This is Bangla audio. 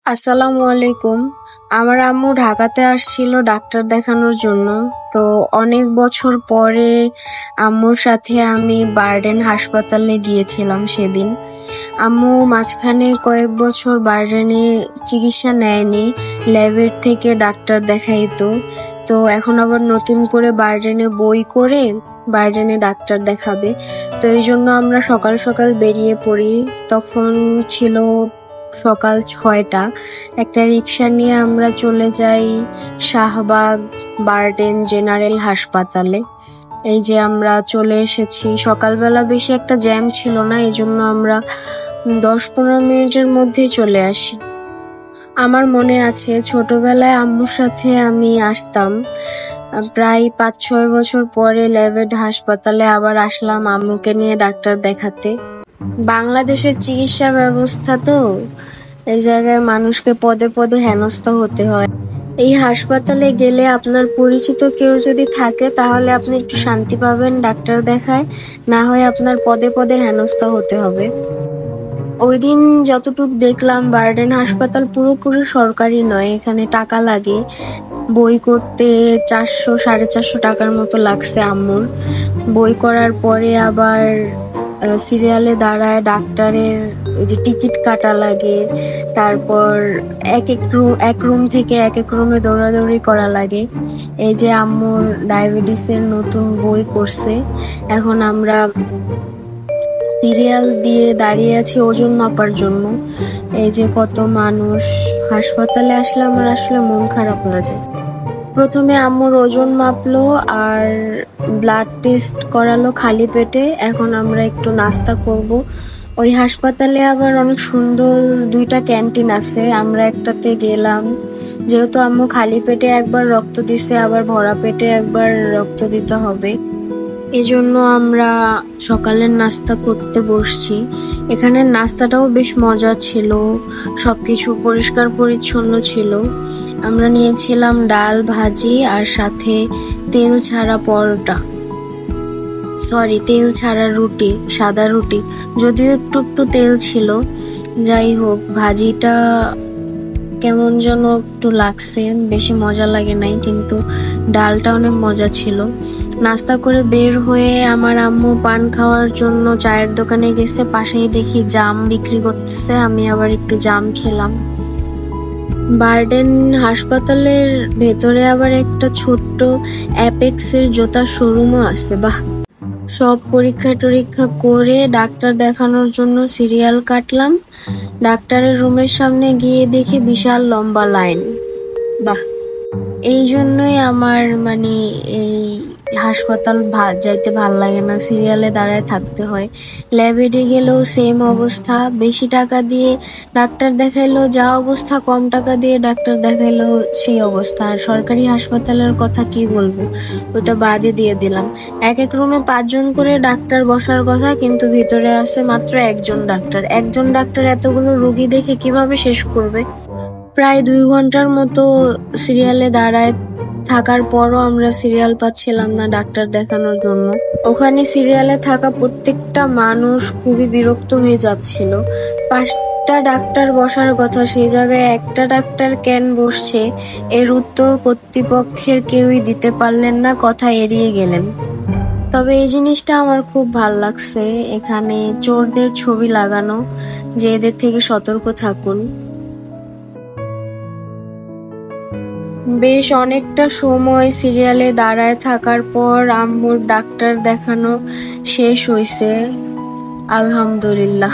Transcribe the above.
আসসালামু আলাইকুম। আমার আম্মু ঢাকাতে আসছিল ডাক্তার দেখানোর জন্য। তো অনেক বছর পরে আম্মুর সাথে আমি বারডেন হাসপাতালে গিয়েছিলাম সেদিন। আম্মু মাঝখানে কয়েক বছর বারডেনে চিকিৎসা নেয়নি, ল্যাবের থেকে ডাক্তার দেখাইতো। তো এখন আবার নতুন করে বারডেনে বই করে বারডেনে ডাক্তার দেখাবে। তো এই জন্য আমরা সকাল সকাল বেরিয়ে পড়ি। তখন ছিল সকাল 6টা। একটা রিক্সা নিয়ে আমরা চলে যাই শাহবাগ বারডেন জেনারেল হাসপাতালে। এই যে আমরা চলে এসেছি। সকালবেলা বেশি একটা জ্যাম ছিল না, এই জন্য আমরা 10-15 মিনিটের মধ্যেই চলে আসি। আমার মনে আছে ছোটবেলায় আম্মুর সাথে আমি আসতাম। প্রায় 5-6 বছর পরে ল্যাবেড হাসপাতালে আবার আসলাম আম্মুকে নিয়ে ডাক্তার দেখাতে। বাংলাদেশের চিকিৎসা ব্যবস্থা তো এই জায়গায় মানুষকে পদে পদে হেনস্থা হতে হয়। এই হাসপাতালে গেলে আপনার পরিচিত কেউ যদি থাকে তাহলে আপনি একটু শান্তি পাবেন ডাক্তার দেখায়, না হয় আপনার পদে পদে হেনস্থা হতে হবে। ওই দিন যতটুক দেখলাম বারডেন হাসপাতাল পুরোপুরি সরকারি নয়, এখানে টাকা লাগে। বই করতে 400-450 টাকার মতো লাগছে আম্মুর। বই করার পরে আবার সিরিয়ালে দাঁড়ায় ডাক্তারের ওই যে টিকিট কাটা লাগে। তারপর এক রুম থেকে এক রুমে দৌড়াদৌড়ি করা লাগে। এই যে আম্মুর ডায়াবেটিসের নতুন বই করছে, এখন আমরা সিরিয়াল দিয়ে দাঁড়িয়ে আছি ওজন মাপার জন্য। এই যে কত মানুষ। হাসপাতালে আসলে আমার আসলে মন খারাপ হয়ে যায়। প্রথমে আম্মুর ওজন মাপলো আর ব্লাড টেস্ট করালো খালি পেটে। এখন আমরা একটু নাস্তা করব। ওই হাসপাতালে আবার অনেক সুন্দর 2টা ক্যান্টিন আছে, আমরা একটাতে গেলাম। যেহেতু আম্মু খালি পেটে একবার রক্ত দিছে, আবার ভরা পেটে একবার রক্ত দিতে হবে, এজন্য আমরা সকালের নাস্তা করতে বসছি। এখানের নাস্তাটাও বেশ মজা ছিল, সবকিছু পরিষ্কার পরিচ্ছন্ন ছিল। আমরা নিয়েছিলাম ডাল ভাজি আর সাথে তেল ছাড়া পরোটা, তেল ছাড়া রুটি, সাদা রুটি, যদিও একটু একটু তেল ছিল। যাই হোক, ভাজিটা কেমন যেন একটু লাগছে, বেশি মজা লাগে নাই, কিন্তু ডালটা অনেক মজা ছিল। নাস্তা করে বের হয়ে আমার আম্মু পান খাওয়ার জন্য চায়ের দোকানে গেছে। পাশেই দেখি জাম বিক্রি করতেছে, আমি আবার একটু জাম খেলাম। বারডেন হাসপাতালের ভেতরে আবার একটা ছোট্ট অ্যাপেক্সের জুতার শোরুমও আছে। বাহ! সব পরীক্ষা টরীক্ষা করে ডাক্তার দেখানোর জন্য সিরিয়াল কাটলাম। ডাক্তারের রুমের সামনে গিয়ে দেখি বিশাল লম্বা লাইন। বাহ! এই জন্যই আমার এই হাসপাতাল যাইতে ভাল লাগে না, সিরিয়ালে দাঁড়ায় থাকতে হয়। ল্যাবেডে গেলেও সেম অবস্থা, বেশি টাকা দিয়ে ডাক্তার দেখাইলেও যা অবস্থা, কম টাকা দিয়ে ডাক্তার দেখাইলেও সেই অবস্থা। আর সরকারি হাসপাতালের কথা কি বলবো, ওটা বাদই দিয়ে দিলাম। এক রুমে 5 জন করে ডাক্তার বসার কথা, কিন্তু ভিতরে আছে মাত্র একজন ডাক্তার। একজন ডাক্তার এতগুলো রোগী দেখে কিভাবে শেষ করবে? প্রায় 2 ঘন্টার মতো সিরিয়ালে দাঁড়ায় থাকার পরও আমরা সিরিয়াল পাচ্ছিলাম না ডাক্তার দেখানোর জন্য। ওখানে সিরিয়ালে থাকা প্রত্যেকটা মানুষ খুবই বিরক্ত হয়ে যাচ্ছিল। 5টা ডাক্তার বসার কথা, সেই জায়গায় একটা ডাক্তার কেন বসছে এর উত্তর কর্তৃপক্ষের কেউই দিতে পারলেন না, কথা এড়িয়ে গেলেন। তবে এই জিনিসটা আমার খুব ভাল লাগছে, এখানে চোরদের ছবি লাগানো, যে এদের থেকে সতর্ক থাকুন। বেশ অনেকটা সময় সিরিয়ালে দাঁড়ায় থাকার পর আম্মুর ডাক্তার দেখানো শেষ হইছে, আলহামদুলিল্লাহ।